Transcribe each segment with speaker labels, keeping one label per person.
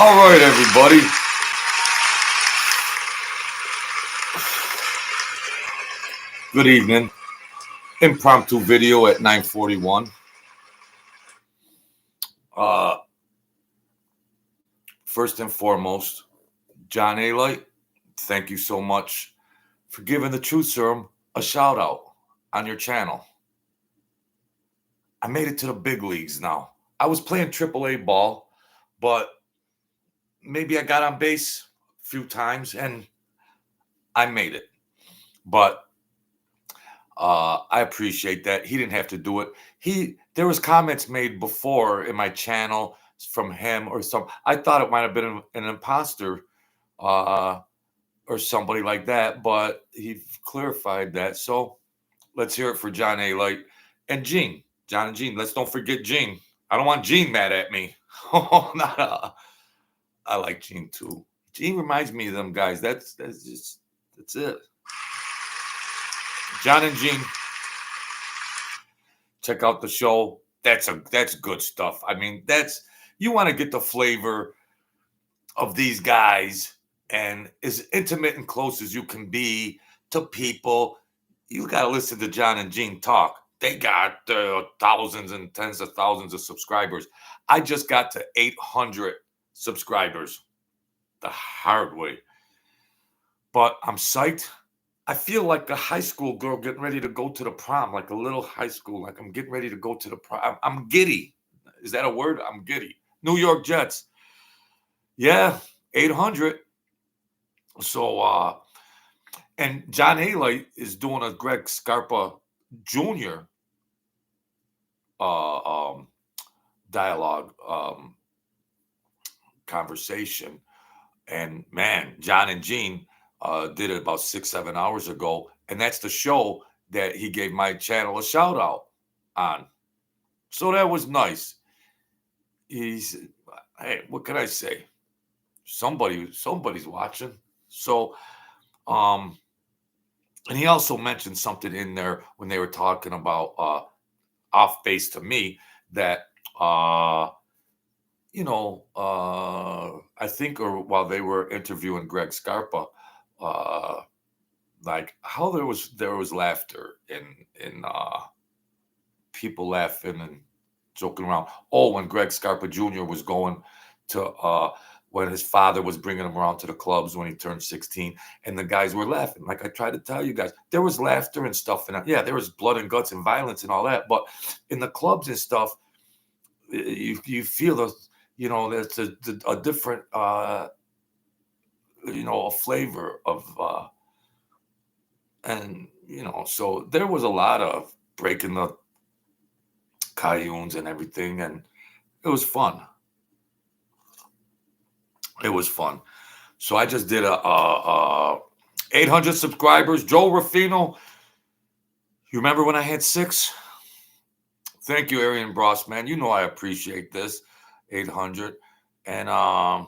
Speaker 1: All right, everybody. Good evening. Impromptu video at 9:41. Uh, First and foremost, John Alite, thank you so much for giving the Truth Serum a shout out on your channel. I made it to the big leagues now. I was playing AAA ball, but maybe I got on base a few times and I made it. But I appreciate that. He didn't have to do it. There was comments made before in my channel from him or some. I thought it might have been an imposter or somebody like that, but he clarified that. So let's hear it for John A. Light and Gene. John and Gene. Let's don't forget Gene. I don't want Gene mad at me. Oh, I like Gene too. Gene reminds me of them guys. That's it. John and Gene, check out the show. That's good stuff. I mean, you want to get the flavor of these guys and as intimate and close as you can be to people. You got to listen to John and Gene talk. They got thousands and tens of thousands of subscribers. I just got to 800 subscribers the hard way. But I'm psyched. I feel like a high school girl getting ready to go to the prom, like a little high school. Like I'm getting ready to go to the prom. I'm giddy. Is that a word? I'm giddy. New York Jets. Yeah, 800. So, and John Alite is doing a Greg Scarpa Jr. Dialogue conversation. And man, John and Gene did it about 6-7 hours ago, and that's the show that he gave my channel a shout out on. So that was nice. He's, hey, what can I say? Somebody's watching. So, and he also mentioned something in there when they were talking about off base to me that I think, or while they were interviewing Greg Scarpa, like how there was laughter in people laughing and joking around. Oh, when Greg Scarpa Jr. was going to when his father was bringing him around to the clubs when he turned 16, and the guys were laughing. Like I tried to tell you guys, there was laughter and stuff, and yeah, there was blood and guts and violence and all that. But in the clubs and stuff, you feel there's a different a flavor of and so there was a lot of breaking the cayunes and everything, and it was fun. It was fun. So I just did a 800 subscribers. Joe Ruffino, you remember when I had 6? Thank you, Arian Bross, man. You know I appreciate this. 800. And I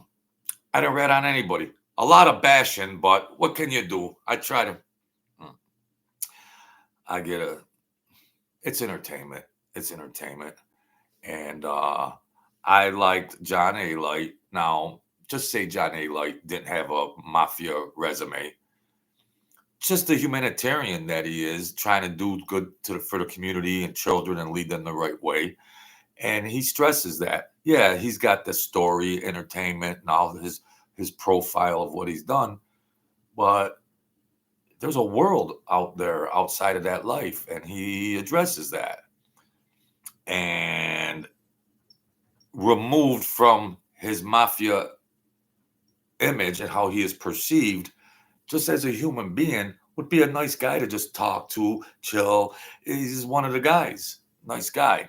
Speaker 1: didn't rat on anybody. A lot of bashing, but what can you do? I try to. I get it's entertainment. It's entertainment. And I liked John Alite. Now, just say John Alite didn't have a mafia resume. Just the humanitarian that he is, trying to do good for the community and children and lead them the right way. And he stresses that. Yeah, he's got the story, entertainment, and all his profile of what he's done. But there's a world out there outside of that life, and he addresses that. And removed from his mafia image and how he is perceived, just as a human being, would be a nice guy to just talk to, chill. He's one of the guys. Nice guy.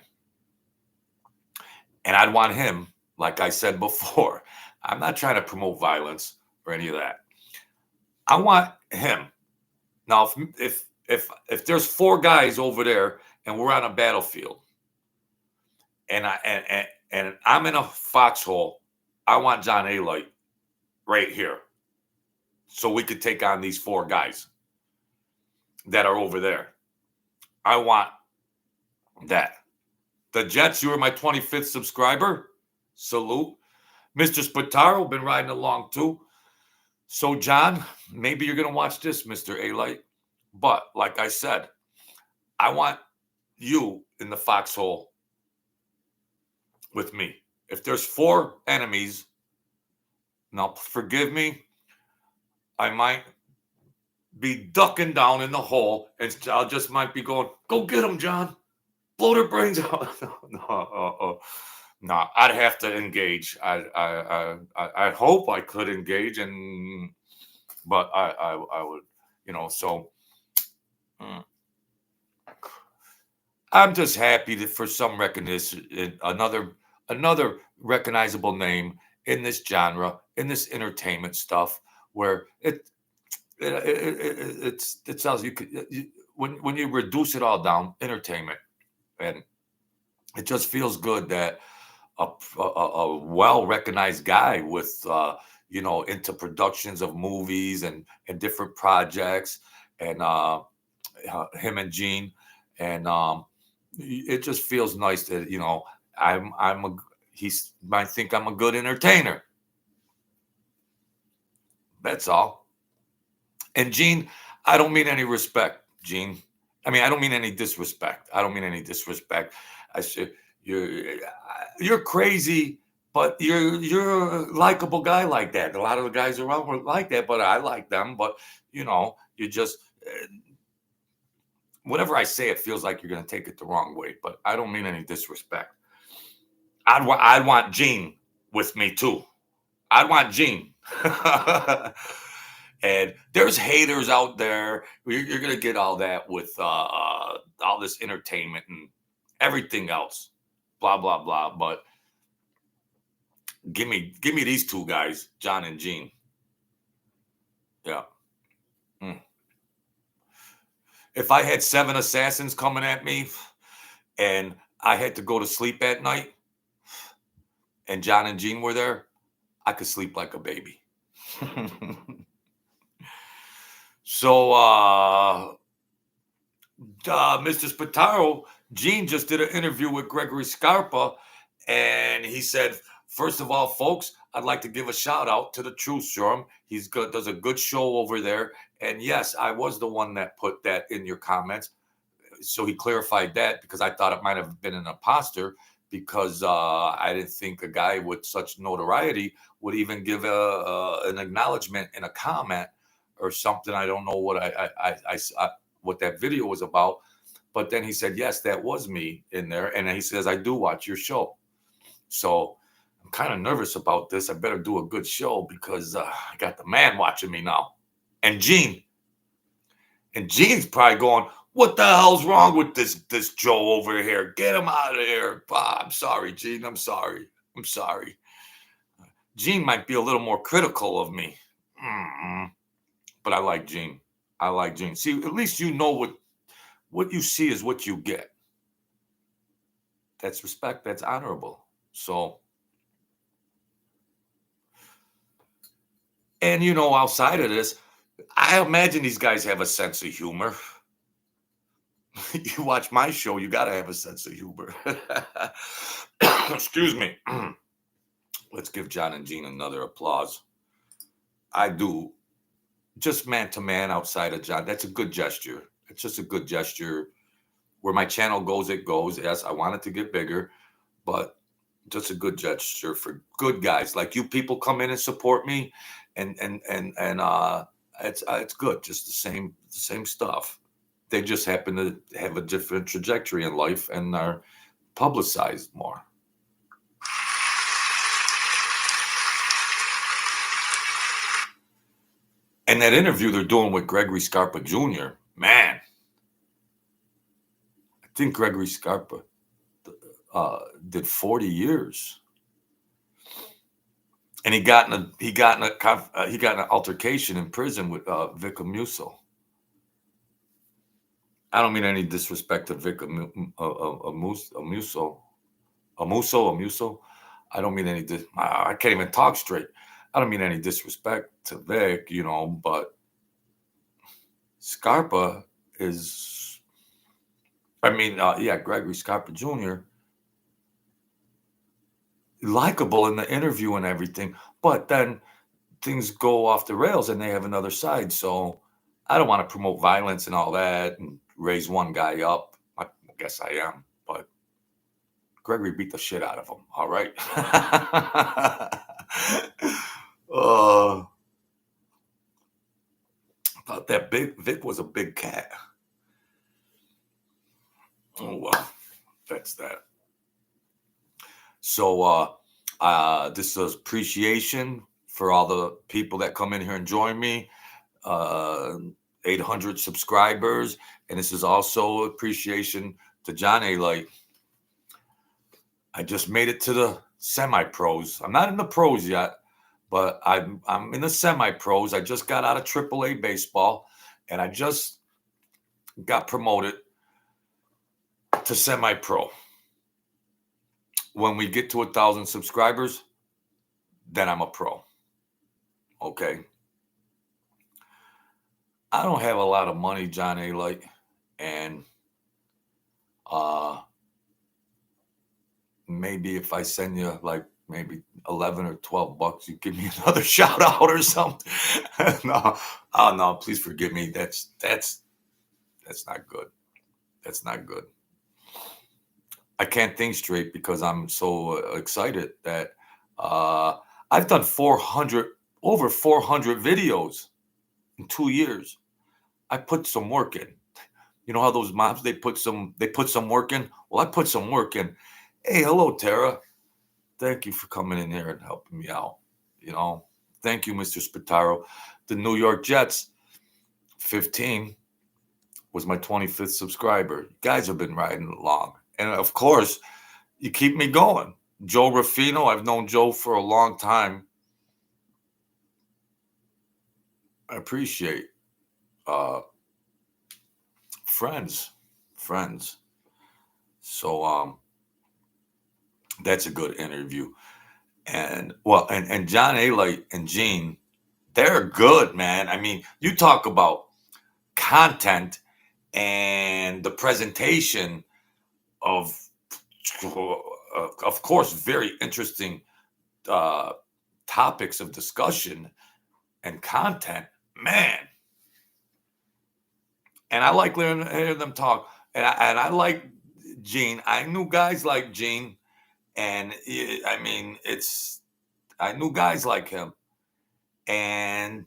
Speaker 1: And I'd want him, like I said before, I'm not trying to promote violence or any of that. I want him. Now, if there's 4 guys over there and we're on a battlefield, and I'm in a foxhole, I want John Alite right here, so we could take on these 4 guys that are over there. I want that. The Jets, you were my 25th subscriber. Salute. Mr. Spataro been riding along too. So, John, maybe you're going to watch this, Mr. Alite. But like I said, I want you in the foxhole with me. If there's 4 enemies, now forgive me, I might be ducking down in the hole and I'll just might be going, go get them, John. Blow their brains out. No, I'd have to engage. I hope I could engage, but I would, So mm, I'm just happy that for some recognition, another recognizable name in this genre, in this entertainment stuff, where it sounds when you reduce it all down, entertainment, and it just feels good that a well recognized guy with into productions of movies and different projects and him and Gene and it just feels nice that I'm a he's might think I'm a good entertainer. That's all. And Gene, I don't mean any respect, Gene. I mean, I don't mean any disrespect. I don't mean any disrespect. I should you're crazy, but you're a likable guy like that. A lot of the guys around were like that, but I like them. But you just whenever I say it, feels like you're going to take it the wrong way. But I don't mean any disrespect. I'd want Gene with me too. I'd want Gene. And there's haters out there. You're gonna get all that with all this entertainment and everything else, blah blah blah. But give me these 2 guys, John and Gene. Yeah. Mm. If I had 7 assassins coming at me and I had to go to sleep at night, and John and Gene were there, I could sleep like a baby. So, Mr. Spataro, Gene just did an interview with Gregory Scarpa, and he said, first of all, folks, I'd like to give a shout out to the Truth Serum. He's good, does a good show over there. And yes, I was the one that put that in your comments. So he clarified that because I thought it might have been an imposter because I didn't think a guy with such notoriety would even give an acknowledgement in a comment or something. I don't know what what that video was about. But then he said, yes, that was me in there. And he says, I do watch your show. So I'm kind of nervous about this. I better do a good show because I got the man watching me now. And Gene. And Gene's probably going, what the hell's wrong with this Joe over here? Get him out of here. I'm sorry, Gene. I'm sorry. I'm sorry. Gene might be a little more critical of me. But I like Gene. I like Gene. See, at least you know what you see is what you get. That's respect. That's honorable. So, and outside of this, I imagine these guys have a sense of humor. You watch my show, you got to have a sense of humor. Excuse me. Let's give John and Gene another applause. I do. Just man to man outside of John. That's a good gesture. It's just a good gesture. Where my channel goes, it goes. Yes, I want it to get bigger, but just a good gesture for good guys like you. People come in and support me, and it's good. Just the same stuff. They just happen to have a different trajectory in life and are publicized more. And that interview they're doing with Gregory Scarpa Jr., man, I think Gregory Scarpa did 40 years, and he got in an altercation in prison with Vic Amuso. I don't mean any disrespect to Vic Amuso. I don't mean any. I can't even talk straight. I don't mean any disrespect to Vic, but Scarpa is. I mean, Gregory Scarpa Jr. likable in the interview and everything. But then things go off the rails and they have another side. So I don't want to promote violence and all that and raise one guy up. I guess I am, but Gregory beat the shit out of him. All right. uh, thought that big Vic was a big cat. Oh well, that's that. So this is appreciation for all the people that come in here and join me. Uh, 800 subscribers, and this is also appreciation to John A. Light. I just made it to the semi-pros. I'm not in the pros yet, but I'm in the semi-pros. I just got out of AAA baseball, and I just got promoted to semi-pro. When we get to 1,000 subscribers, then I'm a pro. Okay. I don't have a lot of money, John A. Light, and maybe if I send you like maybe 11 or 12 bucks, you give me another shout out or something. No, oh no, please forgive me. That's not good. That's not good. I can't think straight because I'm so excited that I've done over 400 videos in 2 years. I put some work in. You know how those moms they put some work in? Well, I put some work in. Hey, hello, Tara. Thank you for coming in here and helping me out. You know, thank you, Mr. Spataro. The New York Jets, 15 was my 25th subscriber. You guys have been riding along. And of course, you keep me going. Joe Ruffino, I've known Joe for a long time. I appreciate friends. So that's a good interview. And well, and John A. Light and Gene, they're good, man. I mean, you talk about content and the presentation of course, very interesting topics of discussion and content, man. And I like hearing them talk. And I like Gene. I knew guys like Gene, and I mean, I knew guys like him, and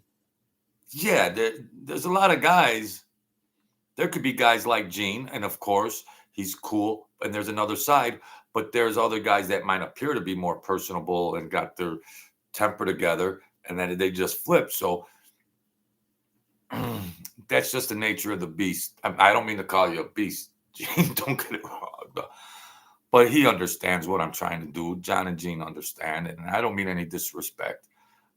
Speaker 1: yeah, there's a lot of guys. There could be guys like Gene, and of course, he's cool. And there's another side, but there's other guys that might appear to be more personable and got their temper together, and then they just flip. So that's just the nature of the beast. I don't mean to call you a beast, Gene. Don't get it wrong. But he understands what I'm trying to do. John and Gene understand, and I don't mean any disrespect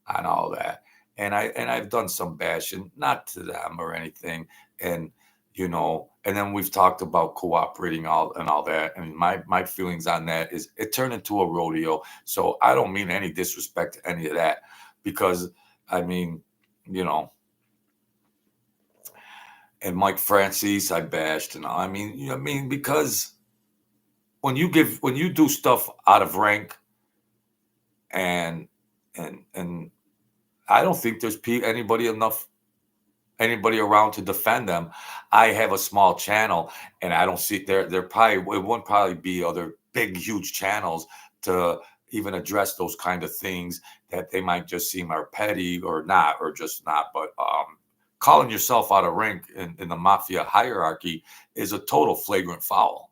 Speaker 1: on all that. And I've done some bashing, not to them or anything. And and then we've talked about cooperating all that. And my feelings on that is it turned into a rodeo. So I don't mean any disrespect to any of that, because I mean, and Mike Francis I bashed, and I mean because when you do stuff out of rank, and and I don't think there's anybody around to defend them. I have a small channel, and I don't see there probably it wouldn't probably be other big huge channels to even address those kind of things that they might just seem are petty or not, or just not. But calling yourself out of rank in the mafia hierarchy is a total flagrant foul.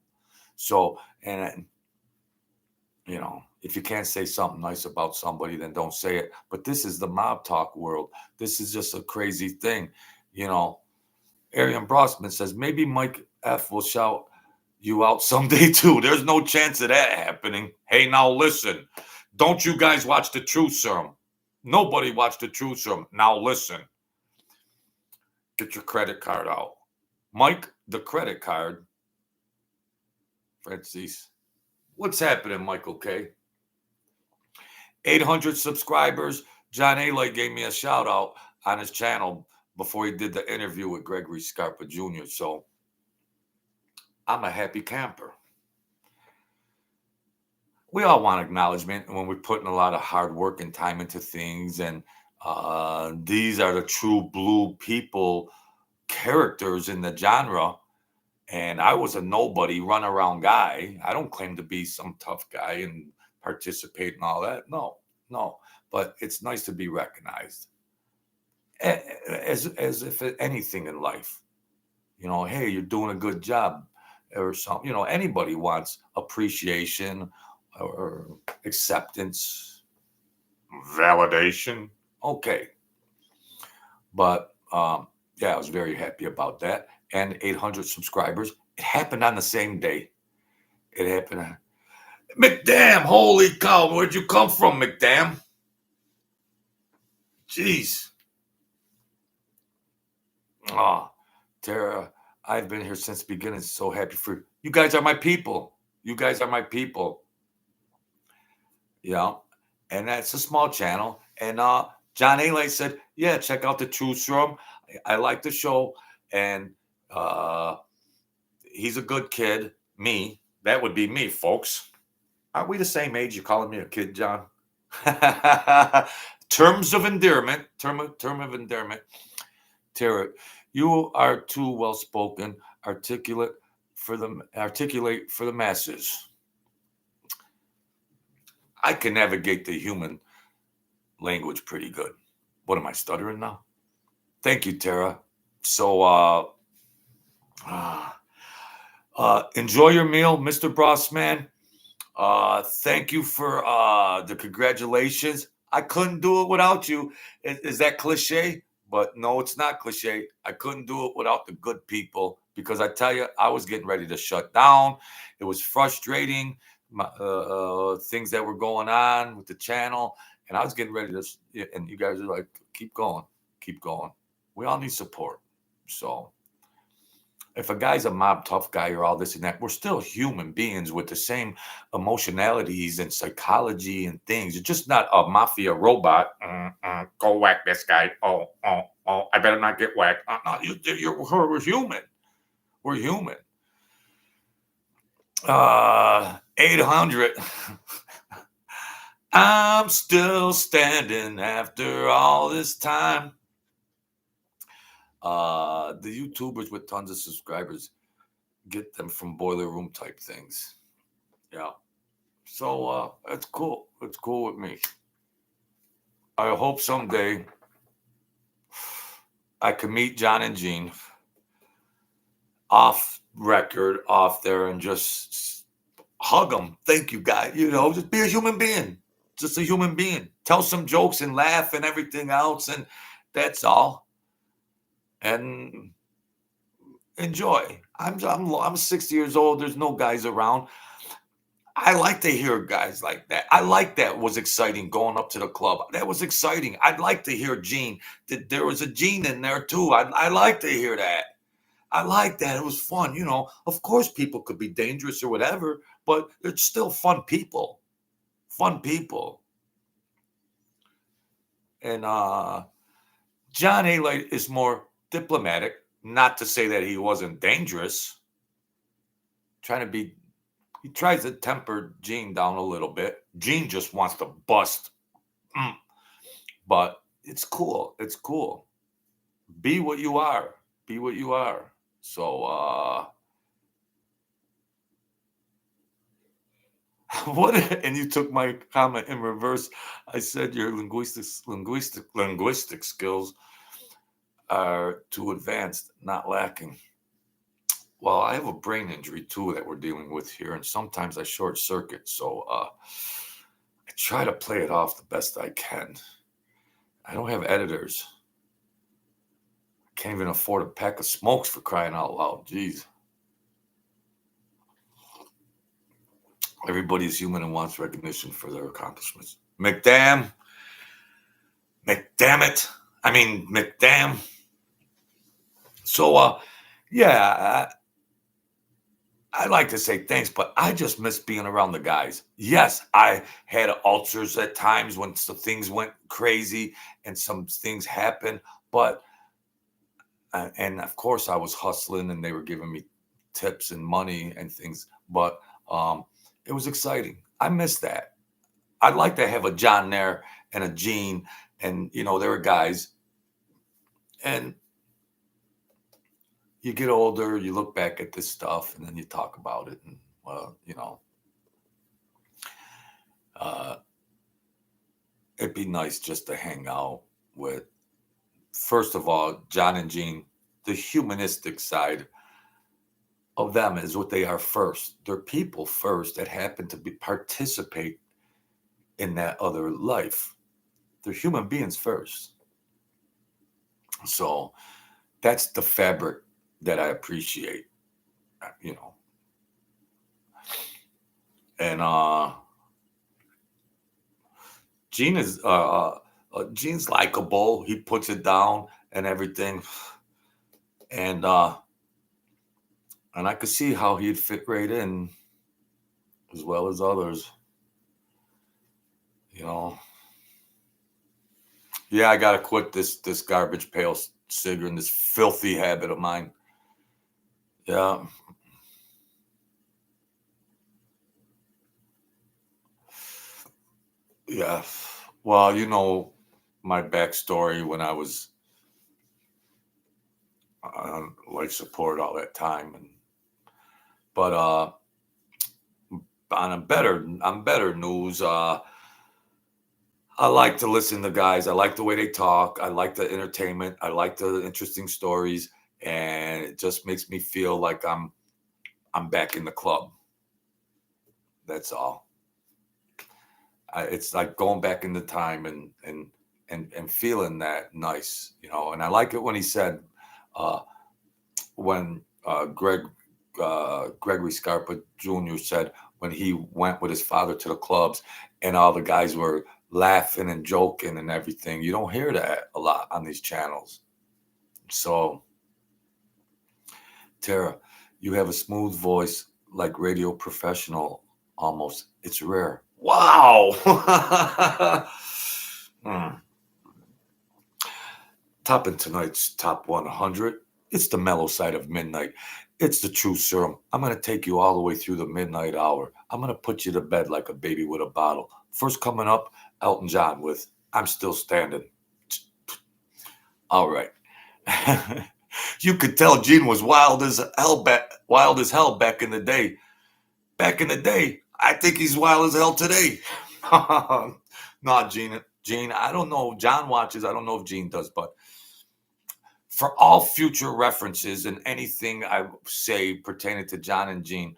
Speaker 1: So, and if you can't say something nice about somebody, then don't say it. But this is the mob talk world. This is just a crazy thing. Arian Brosman says maybe Mike F will shout you out someday too. There's no chance of that happening. Hey, now listen. Don't you guys watch the Truth Serum? Nobody watched the Truth Serum. Now listen. Get your credit card out. Mike, the credit card. Francis. What's happening, Michael K? 800 subscribers. John A. Light gave me a shout out on his channel before he did the interview with Gregory Scarpa Jr. So I'm a happy camper. we all want acknowledgement when we're putting a lot of hard work and time into things. And these are the true blue people characters in the genre. And I was a nobody, run around guy. I don't claim to be some tough guy and participate in all that. No, no. But it's nice to be recognized as if anything in life. Hey, you're doing a good job or something. Anybody wants appreciation or acceptance, validation. Okay. But yeah, I was very happy about that. And 800 subscribers. It happened on the same day. It happened. McDam, holy cow, where'd you come from, McDam? Jeez. Oh, Tara, I've been here since the beginning. So happy for you. You guys are my people. You guys are my people. Yeah. And that's a small channel. And John Alite said, yeah, check out the Truth Room. I like the show. And he's a good kid. Me. That would be me, folks. Aren't we the same age? You calling me a kid, John? Terms of endearment. Term of endearment. Tara, you are too well spoken, articulate for the masses. I can navigate the human language pretty good. What am I stuttering now? Thank you, Tara. So enjoy your meal, Mr. Bossman. Thank you for the congratulations. I couldn't do it without you. Is that cliche? But no, it's not cliche. I couldn't do it without the good people because I tell you, I was getting ready to shut down. It was frustrating, things that were going on with the channel, and I was getting ready to. And you guys are like, keep going, keep going. We all need support. So if a guy's a mob tough guy or all this and that, we're still human beings with the same emotionalities and psychology and things. It's just not a mafia robot. Go whack this guy. Oh, I better not get whacked. No, we're human. We're human. 800. I'm still standing after all this time. The YouTubers with tons of subscribers, get them from boiler room type things. Yeah. So it's cool. It's cool with me. I hope someday I can meet John and Jean off record, off there, and just hug them. Thank you, guys. Just be a human being. Just a human being. Tell some jokes and laugh and everything else, and that's all. And enjoy. I'm 60 years old. There's no guys around. I like to hear guys like that. I like that. Was exciting going up to the club. That was exciting. I'd like to hear Gene. There was a Gene in there too. I like to hear that. I like that. It was fun. Of course people could be dangerous or whatever, but it's still fun people. Fun people. And John Alite is more diplomatic. Not to say that he wasn't dangerous. He tries to temper Gene down a little bit. Gene just wants to bust. But it's cool. It's cool. Be what you are. Be what you are. So, what? And you took my comment in reverse. I said your linguistic skills are too advanced, not lacking. Well, I have a brain injury too that we're dealing with here, and sometimes I short circuit. So I try to play it off the best I can. I don't have editors. I can't even afford a pack of smokes for crying out loud. Jeez. Everybody's human and wants recognition for their accomplishments. McDam. So, yeah, I like to say thanks, but I just miss being around the guys. Yes, I had ulcers at times when some things went crazy and some things happened, but and of course I was hustling and they were giving me tips and money and things, but it was exciting. I miss that. I'd like to have a John there and a Gene, and there were guys. And you get older, you look back at this stuff, and then you talk about it, and well, uh, it'd be nice just to hang out with, first of all, John and Gene. The humanistic side of them is what they are first. They're people first that happen to participate in that other life. They're human beings first. So that's the fabric that I appreciate, and Gene is Gene's likable. He puts it down and everything, and I could see how he'd fit right in, as well as others. Yeah, I gotta quit this garbage pail cigarette, this filthy habit of mine. Yeah. Yeah. Well, my backstory when I was on life support all that time, but on better news, I like to listen to guys. I like the way they talk. I like the entertainment. I like the interesting stories, and it just makes me feel like I'm back in the club. That's all. It's like going back in the time and feeling that nice, And I like it when he said, uh, when Gregory Scarpa Jr. said when he went with his father to the clubs, and all the guys were laughing and joking and everything. You don't hear that a lot on these channels. So, Tara, you have a smooth voice like radio professional almost. It's rare. Wow. Hmm. Topping tonight's top 100. It's the mellow side of midnight. It's the truth serum. I'm going to take you all the way through the midnight hour. I'm going to put you to bed like a baby with a bottle. First coming up, Elton John with I'm Still Standing. All right. You could tell Gene was wild as hell back in the day. Back in the day, I think he's wild as hell today. Not Gene. Gene, I don't know. John watches. I don't know if Gene does, but for all future references and anything I say pertaining to John and Gene,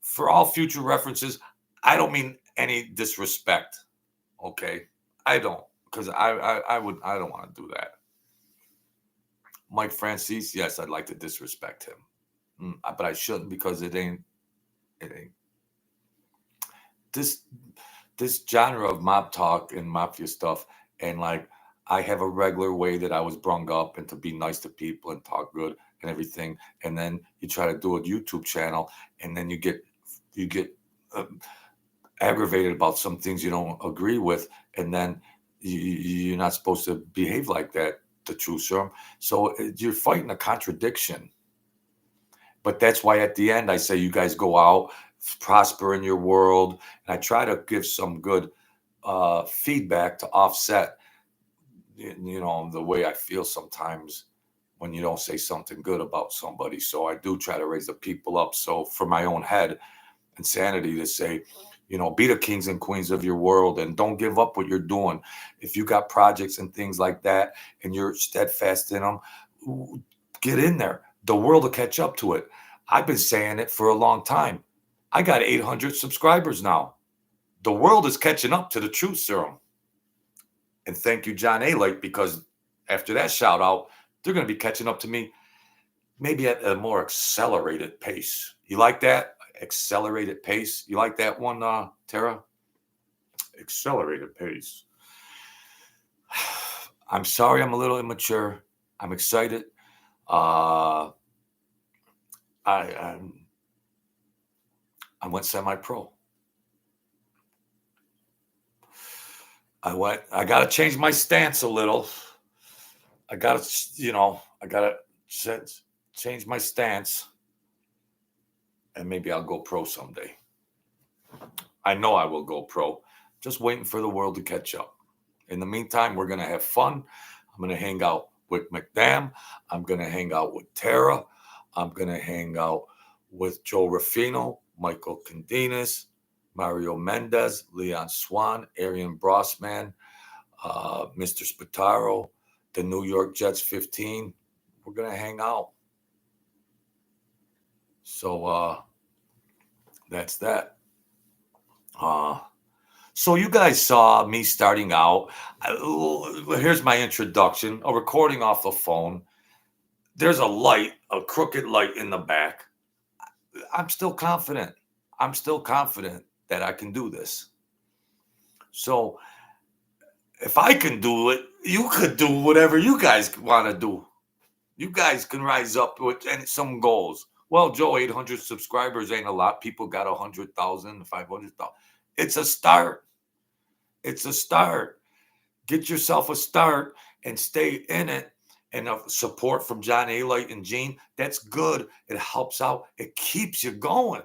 Speaker 1: for all future references, I don't mean any disrespect. Okay, I don't, because I don't want to do that. Mike Francis, yes, I'd like to disrespect him, but I shouldn't, because it ain't this genre of mob talk and mafia stuff, and like I have a regular way that I was brung up and to be nice to people and talk good and everything, and then you try to do a YouTube channel, and then you get uh, aggravated about some things you don't agree with, and then you're not supposed to behave like that. The truth serum. So you're fighting a contradiction. But that's why at the end I say you guys go out, prosper in your world, and I try to give some good feedback to offset, the way I feel sometimes when you don't say something good about somebody. So I do try to raise the people up. So for my own head and sanity, to say, be the kings and queens of your world and don't give up what you're doing. If you got projects and things like that and you're steadfast in them, get in there. The world will catch up to it. I've been saying it for a long time. I got 800 subscribers now. The world is catching up to the truth serum. And thank you, John Alite, because after that shout out, they're going to be catching up to me maybe at a more accelerated pace. You like that? Accelerated pace? You like that one, Tara? Accelerated pace. I'm sorry I'm a little immature. I'm excited. I went semi-pro. I got to change my stance a little. I got to change my stance, and maybe I'll go pro someday. I know I will go pro. Just waiting for the world to catch up. In the meantime, we're going to have fun. I'm going to hang out with McDam. I'm going to hang out with Tara. I'm going to hang out with Joe Ruffino, Michael Candinas, Mario Mendez, Leon Swan, Arian Brossman, Mr. Spataro, the New York Jets 15. We're going to hang out. So that's that. So you guys saw me starting out. Here's my introduction, a recording off the phone. There's a light, a crooked light in the back. I'm still confident. I'm still confident that I can do this. So if I can do it, you could do whatever you guys want to do. You guys can rise up with some goals. Well, Joe, 800 subscribers ain't a lot. People got 100,000, 500,000. It's a start. It's a start. Get yourself a start and stay in it. And support from John Alite and Gene, that's good. It helps out. It keeps you going.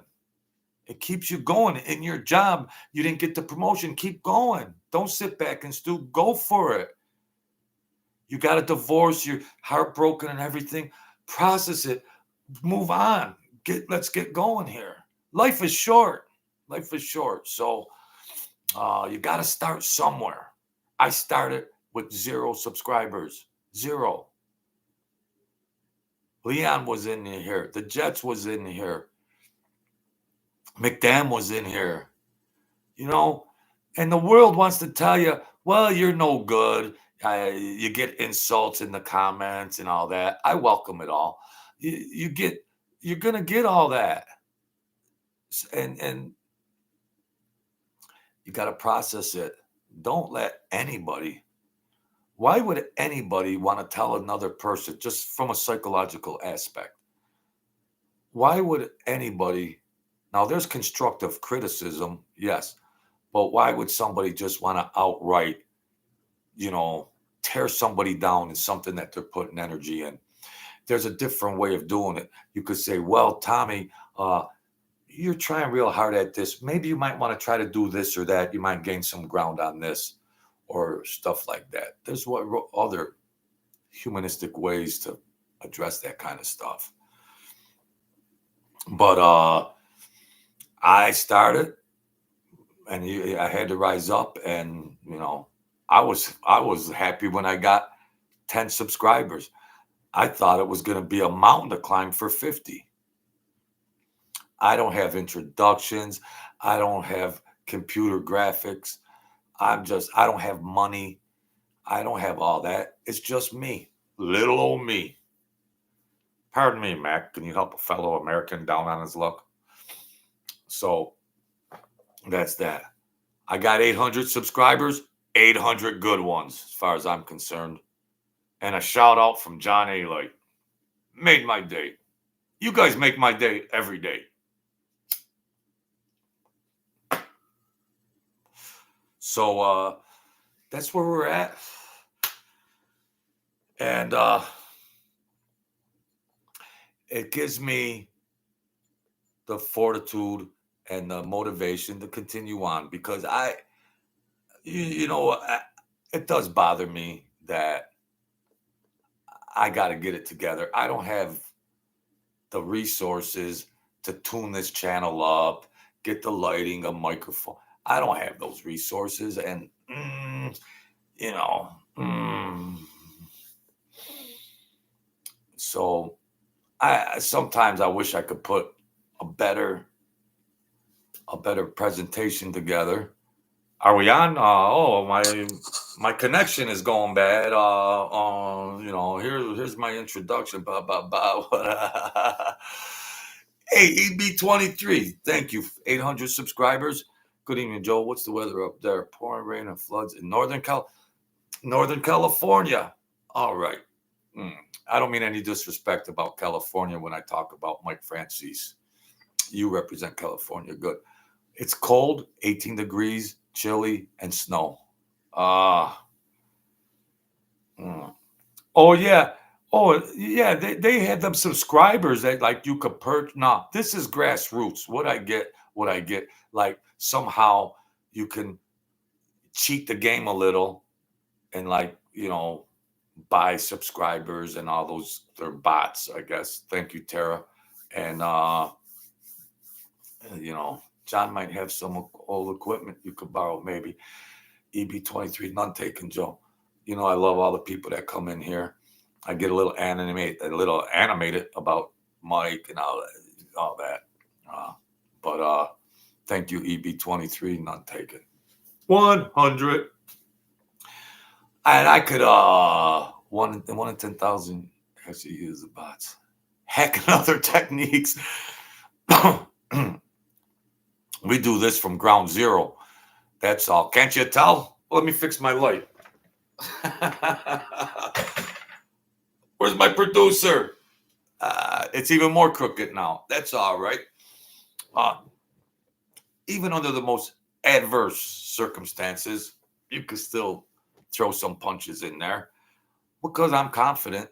Speaker 1: It keeps you going in your job. You didn't get the promotion. Keep going. Don't sit back and stew. Go for it. You got a divorce. You're heartbroken and everything. Process it. Move on. Let's get going here. Life is short. Life is short. So you got to start somewhere. I started with 0 subscribers. 0. Leon was in here. The Jets was in here. McDam was in here. And the world wants to tell you, well, you're no good. You get insults in the comments and all that. I welcome it all. You're going to get all that. And you got to process it. Don't let anybody. Why would anybody want to tell another person, just from a psychological aspect? Why would anybody? Now, there's constructive criticism, yes, but why would somebody just want to outright, tear somebody down in something that they're putting energy in? There's a different way of doing it. You could say, well, Tommy, you're trying real hard at this. Maybe you might want to try to do this or that. You might gain some ground on this or stuff like that. There's other humanistic ways to address that kind of stuff. But I started, and I had to rise up, and I was happy when I got 10 subscribers. I thought it was going to be a mountain to climb for 50. I don't have introductions. I don't have computer graphics. I don't have money. I don't have all that. It's just me, little old me. Pardon me, Mac. Can you help a fellow American down on his luck? So that's that. I got 800 subscribers, 800 good ones, as far as I'm concerned. And a shout out from John Alite. Made my day. You guys make my day every day. So that's where we're at. And it gives me the fortitude and the motivation to continue on, because it does bother me that I got to get it together. I don't have the resources to tune this channel up, get the lighting, a microphone. I don't have those resources. And, so sometimes I wish I could put a better presentation together. Are we on? My connection is going bad. Here's my introduction. Blah blah blah. Hey, EB23, thank you. 800 subscribers. Good evening, Joe. What's the weather up there? Pouring rain and floods in Northern California. All right. I don't mean any disrespect about California when I talk about Mike Francis. You represent California. Good. It's cold, 18 degrees, chilly, and snow. Oh, yeah. Oh, yeah. They had them subscribers that, like, you could purchase. No, this is grassroots. What I get what I get. Like somehow you can cheat the game a little and like, buy subscribers and all those, they're bots, I guess. Thank you, Tara. And John might have some old equipment you could borrow, maybe. EB23, none taken, Joe. I love all the people that come in here. I get a little animated about Mike and all that. But thank you, EB23, none taken. 100. And I could 1 in 10,000 actually use the bots. Heck, and other techniques. We do this from ground zero. That's all. Can't you tell? Let me fix my light. Where's my producer? It's even more crooked now. That's all right. Even under the most adverse circumstances, you can still throw some punches in there because I'm confident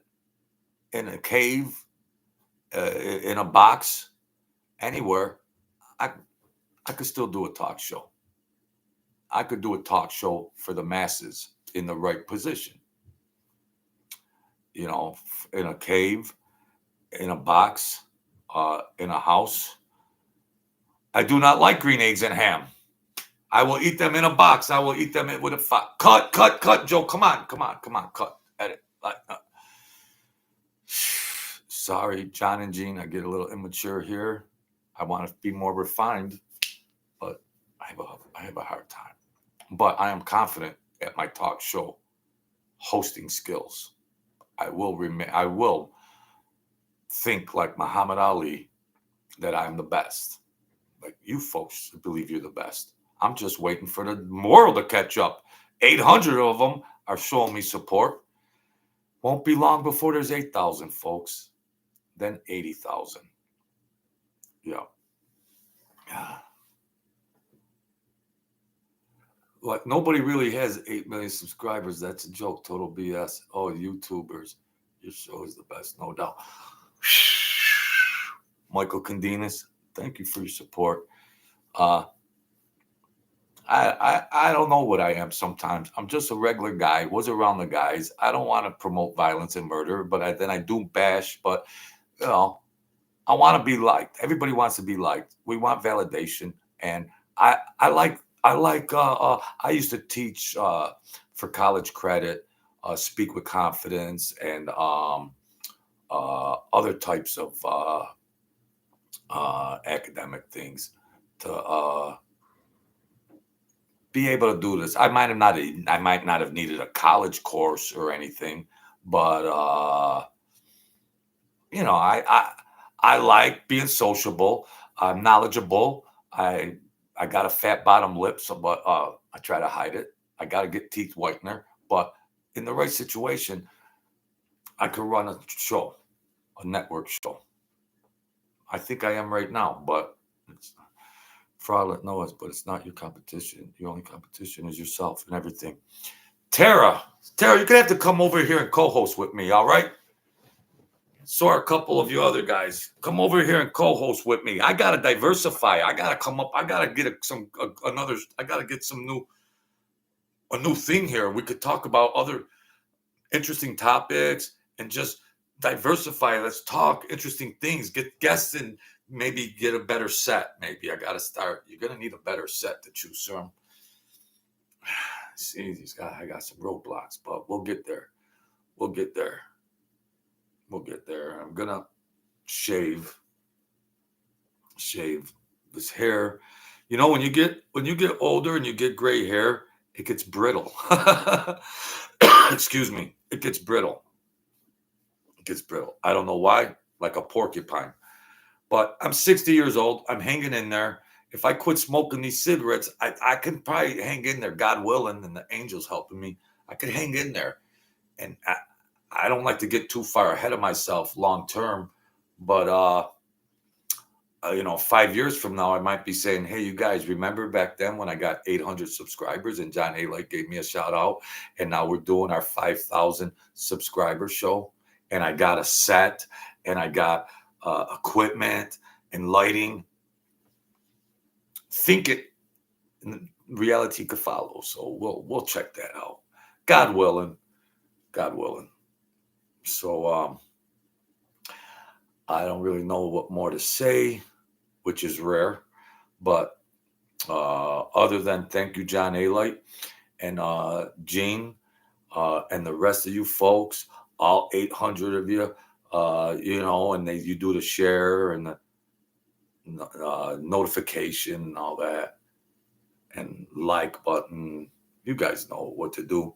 Speaker 1: in a cave, in a box, anywhere. I could still do a talk show. I could do a talk show for the masses in the right position. In a cave, in a box, in a house. I do not like green eggs and ham. I will eat them in a box. I will eat them with a cut, Joe. Come on, cut. Edit. Sorry, John and Jean, I get a little immature here. I want to be more refined, but I have a hard time. But I am confident at my talk show hosting skills. I will think like Muhammad Ali that I'm the best. Like you folks believe you're the best. I'm just waiting for the world to catch up. 800 of them are showing me support. Won't be long before there's 8,000 folks. Then 80,000. Yeah. Like nobody really has 8 million subscribers. That's a joke. Total BS. Oh, YouTubers. Your show is the best, no doubt. Michael Candinas, thank you for your support. I don't know what I am sometimes. I'm just a regular guy. Was around the guys. I don't want to promote violence and murder, but then I do bash. But I want to be liked. Everybody wants to be liked. We want validation, and I used to teach for college credit, speak with confidence, and other types of academic things to be able to do this. I might not have needed a college course or anything, but I like being sociable. I'm knowledgeable. I got a fat bottom lip, but I try to hide it. I got to get teeth whitener, but in the right situation, I could run a show, a network show. I think I am right now, but it's fraudulent noise, but it's not your competition. Your only competition is yourself and everything. Tara, you're going to have to come over here and co-host with me, all right? So are a couple of you other guys. Come over here and co-host with me. I got to diversify. I got to come up. I got to get a new thing here. We could talk about other interesting topics and just diversify. Let's talk interesting things. Get guests and maybe get a better set. Maybe I got to start. You're going to need a better set to choose from. See, I got some roadblocks, but we'll get there. We'll get there. I'm going to shave this hair. When you get older and you get gray hair, it gets brittle. Excuse me. It gets brittle. I don't know why, like a porcupine. But I'm 60 years old. I'm hanging in there. If I quit smoking these cigarettes, I can probably hang in there, God willing, and the angels helping me. I could hang in there. And I don't like to get too far ahead of myself long term. But, 5 years from now, I might be saying, hey, you guys, remember back then when I got 800 subscribers and John Alite gave me a shout out? And now we're doing our 5,000 subscriber show. And I got a set and I got equipment and lighting. think it, reality could follow. So we'll check that out. God willing. God willing. So I don't really know what more to say, which is rare. But other than thank you, John Alite and Gene, and the rest of you folks, all 800 of you, and you do the share and the notification and all that, and like button. You guys know what to do.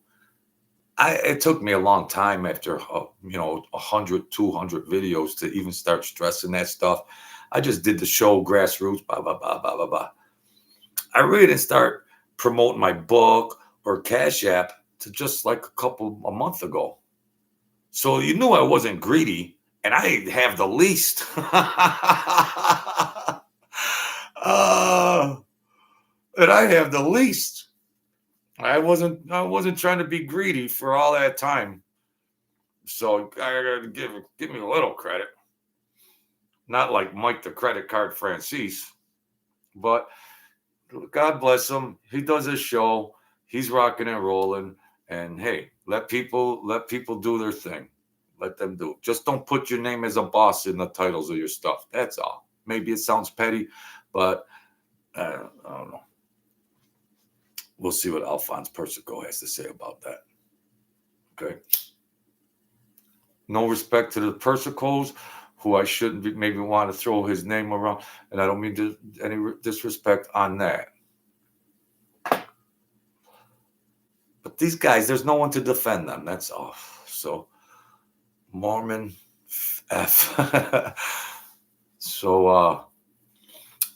Speaker 1: It took me a long time after 100, 200 videos to even start stressing that stuff. I just did the show grassroots, blah blah blah blah blah blah. I really didn't start promoting my book or Cash App to just like a month ago. So you knew I wasn't greedy, and I have the least. And I have the least. I wasn't trying to be greedy for all that time. So I gotta give me a little credit. Not like Mike the credit card Francis, but God bless him. He does his show. He's rocking and rolling. And hey, let people do their thing. Let them do it. Just don't put your name as a boss in the titles of your stuff. That's all. Maybe it sounds petty, but I don't know. We'll see what Alphonse Persico has to say about that. Okay. No respect to the Persicos, who I shouldn't be, maybe want to throw his name around, and I don't mean any disrespect on that. But these guys, there's no one to defend them. That's all. So, Mormon F. So,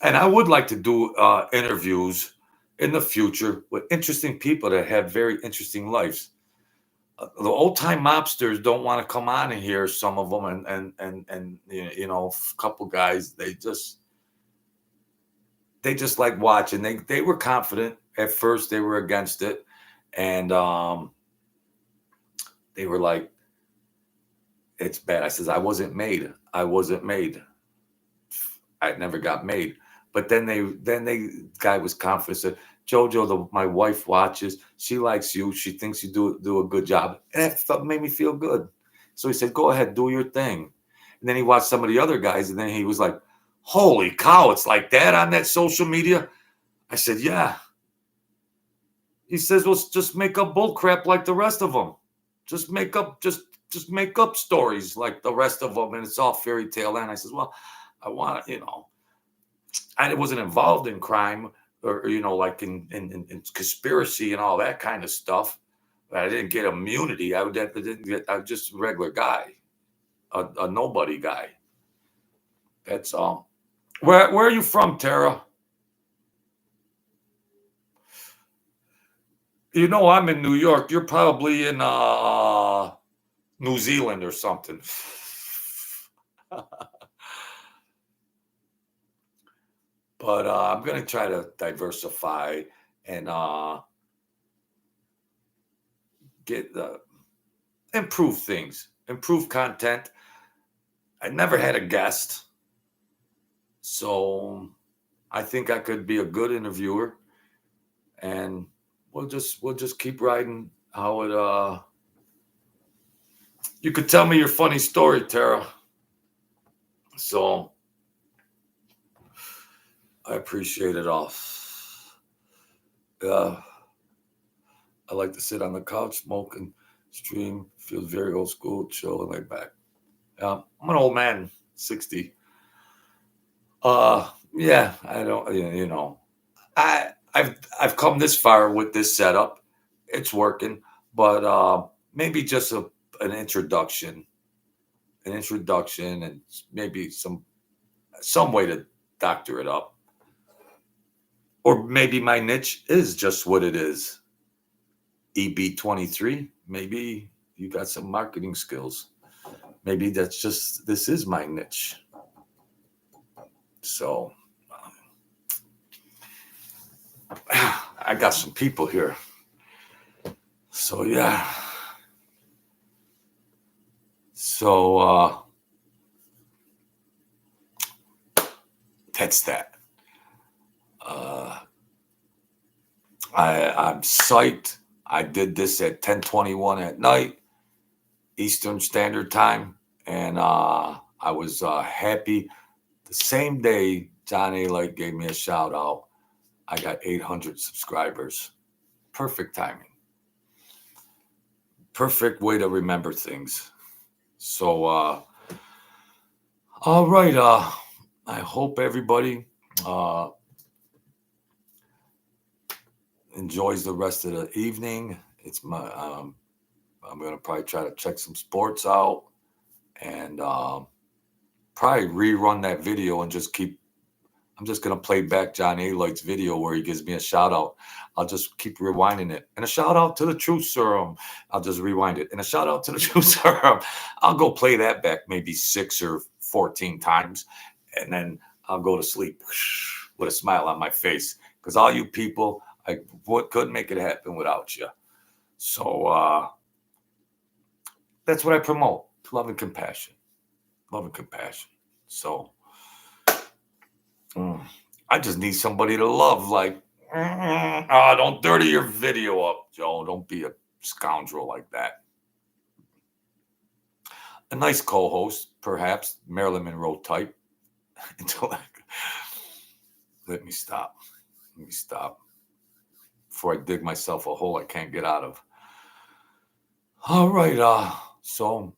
Speaker 1: and I would like to do interviews in the future with interesting people that have very interesting lives. The old time mobsters don't want to come on in here. Some of them, and a couple guys, they just like watching. They were confident at first. They were against it, and they were like, "It's bad." I says, "I wasn't made. I wasn't made. I never got made." But then guy was confident. Said, "Jojo, my wife watches. She likes you. She thinks you do a good job." And that made me feel good. So he said, "Go ahead, do your thing." And then he watched some of the other guys, and then he was like, "Holy cow, it's like that on that social media." I said, "Yeah." He says, "Well, just make up bull crap like the rest of them. Just make up stories like the rest of them, and it's all fairy tale." And I says, "Well, I want I wasn't involved in crime or like in conspiracy and all that kind of stuff. I didn't get immunity. I was just a regular guy, a nobody guy. That's all." Where are you from, Tara? I'm in New York. You're probably in New Zealand or something. But I'm going to try to diversify and get improve things, improve content. I never had a guest, so I think I could be a good interviewer, and we'll just keep riding how it. You could tell me your funny story, Tara. So I appreciate it all. I like to sit on the couch, smoke, and stream. Feels very old school, chill, and laid back. I'm an old man, 60. Yeah, I don't. I've come this far with this setup. It's working, but maybe just an introduction, and maybe some way to doctor it up. Or maybe my niche is just what it is. EB23. Maybe you got some marketing skills. Maybe this is my niche. So I got some people here. So yeah. So that's that. Uh, I'm psyched. I did this at 10:21 at night, Eastern Standard Time, and I was happy. The same day John Alite gave me a shout out, I got 800 subscribers. Perfect timing. Perfect way to remember things. So, all right. I hope everybody enjoys the rest of the evening. It's my. I'm gonna probably try to check some sports out and probably rerun that video and just keep. I'm just gonna play back John Alite's video where he gives me a shout out. I'll just keep rewinding it. And a shout out to the Truth Serum. I'll just rewind it. And a shout out to the Truth Serum. I'll go play that back maybe 6 or 14 times, and then I'll go to sleep with a smile on my face. Because all you people, I couldn't make it happen without you. So that's what I promote: love and compassion. Love and compassion. So. I just need somebody to love. Like, don't dirty your video up, Joe. Don't be a scoundrel like that. A nice co-host, perhaps, Marilyn Monroe type. Let me stop. Let me stop before I dig myself a hole I can't get out of. All right. So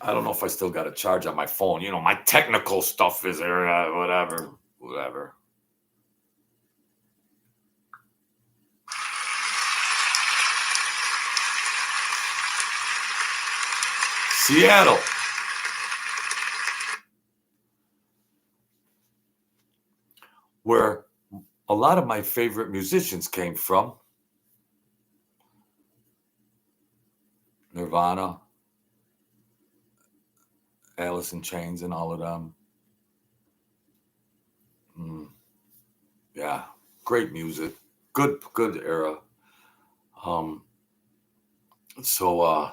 Speaker 1: I don't know if I still got a charge on my phone. You know, my technical stuff is there. Whatever. Seattle. Where a lot of my favorite musicians came from. Nirvana, Alice in Chains, and all of them. Yeah, great music. Good era. So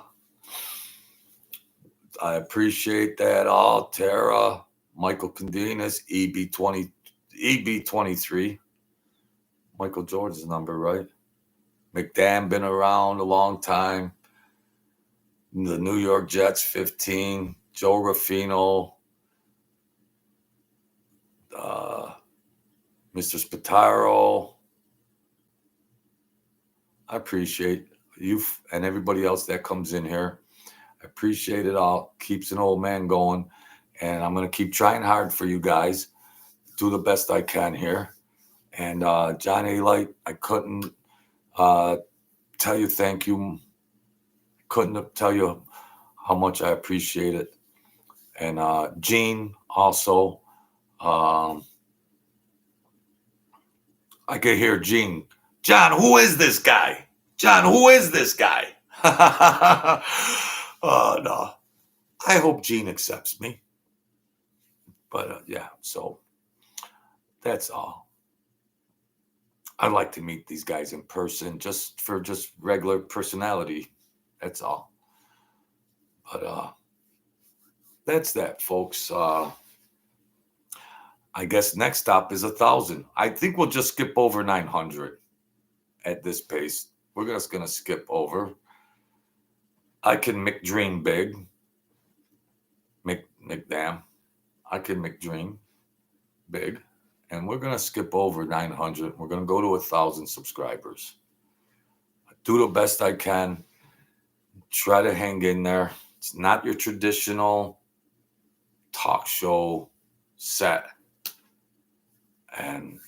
Speaker 1: I appreciate that all. Tara, Michael Condinas, EB23. Michael Jordan's number, right? McDam been around a long time. The New York Jets, 15. Joe Ruffino. Mr. Spataro. I appreciate you and everybody else that comes in here. I appreciate it all. Keeps an old man going. And I'm going to keep trying hard for you guys. Do the best I can here. And John Alite, I couldn't tell you thank you. Couldn't tell you how much I appreciate it. And Gene also. I could hear Gene. John, who is this guy? John, who is this guy? Oh, no. I hope Gene accepts me. But yeah, so that's all. I'd like to meet these guys in person just for just regular personality. That's all. But that's that, folks. I guess next stop is 1,000. I think we'll just skip over 900 at this pace. We're just going to skip over. I can McDream big. McDam. I can McDream big. And we're going to skip over 900. We're going to go to 1,000 subscribers. I do the best I can. Try to hang in there. It's not your traditional talk show set. And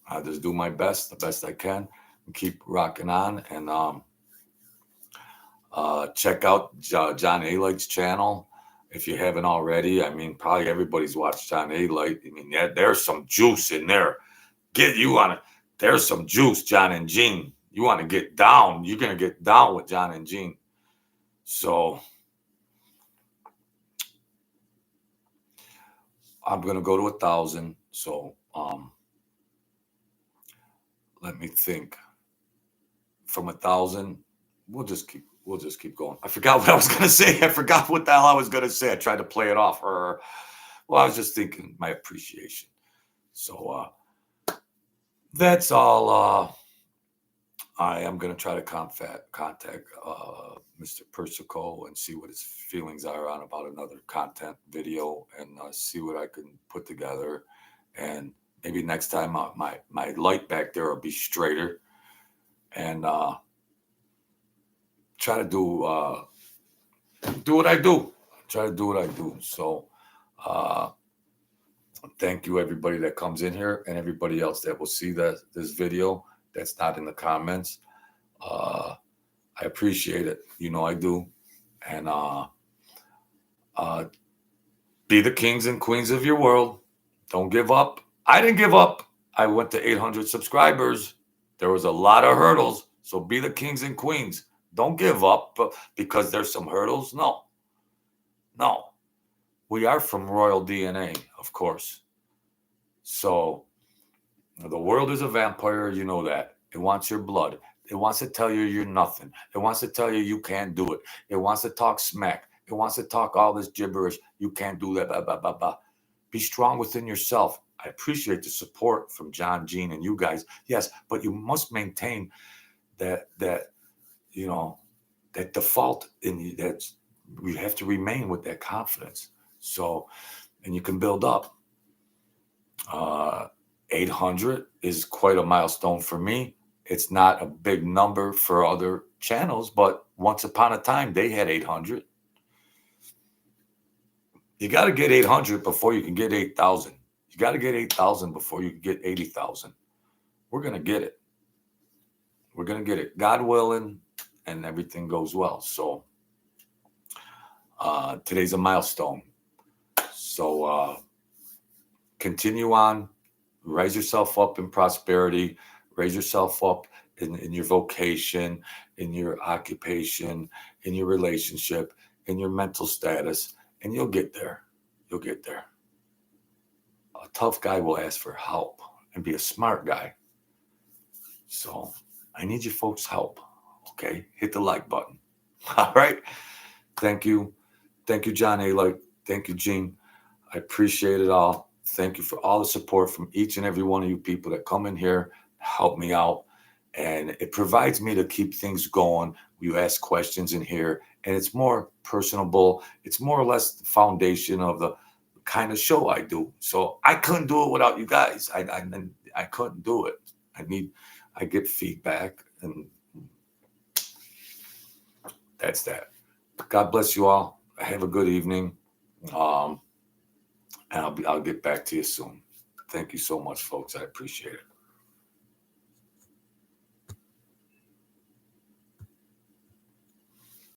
Speaker 1: I just do my best, the best I can, and keep rocking on. And check out John Alite's channel if you haven't already. I mean, probably everybody's watched John Alite. I mean, there's some juice in there. Get you on it. There's some juice, John and Gene. You want to get down. You're going to get down with John and Gene. So I'm going to go to 1,000. So let me think. From 1,000, we'll just keep going. I forgot what I was going to say. I forgot what the hell I was going to say. I tried to play it off. Well, I was just thinking my appreciation. So that's all. I am going to try to contact Mr. Persico and see what his feelings are on about another content video, and see what I can put together. And maybe next time my light back there will be straighter, and try to do what I do. Try to do what I do. So thank you everybody that comes in here, and everybody else that will see this video that's not in the comments. I appreciate it. You know I do. And be the kings and queens of your world. Don't give up. I didn't give up. I went to 800 subscribers. There was a lot of hurdles. So be the kings and queens. Don't give up because there's some hurdles. No. We are from royal DNA, of course. So the world is a vampire. You know that. It wants your blood. It wants to tell you you're nothing. It wants to tell you you can't do it. It wants to talk smack. It wants to talk all this gibberish. You can't do that. Blah, blah, blah, blah. Be strong within yourself. I appreciate the support from John, Gene, and you guys. Yes, but you must maintain that you know that default in you. That we have to remain with that confidence. So, and you can build up. 800 is quite a milestone for me. It's not a big number for other channels, but once upon a time, they had 800. You got to get 800 before you can get 8,000. You got to get 8,000 before you can get 80,000. We're going to get it. We're going to get it. God willing, and everything goes well. So today's a milestone. So continue on. Raise yourself up in prosperity. Raise yourself up in your vocation, in your occupation, in your relationship, in your mental status, and you'll get there. You'll get there. A tough guy will ask for help and be a smart guy. So I need you folks' help. Okay? Hit the like button. All right? Thank you. Thank you, John Alite. Thank you, Gene. I appreciate it all. Thank you for all the support from each and every one of you people that come in here, help me out. And it provides me to keep things going. You ask questions in here, and it's more personable. It's more or less the foundation of the kind of show I do. So I couldn't do it without you guys. I couldn't do it. I get feedback, and that's that. God bless you all. Have a good evening. And I'll get back to you soon. Thank you so much, folks. I appreciate it.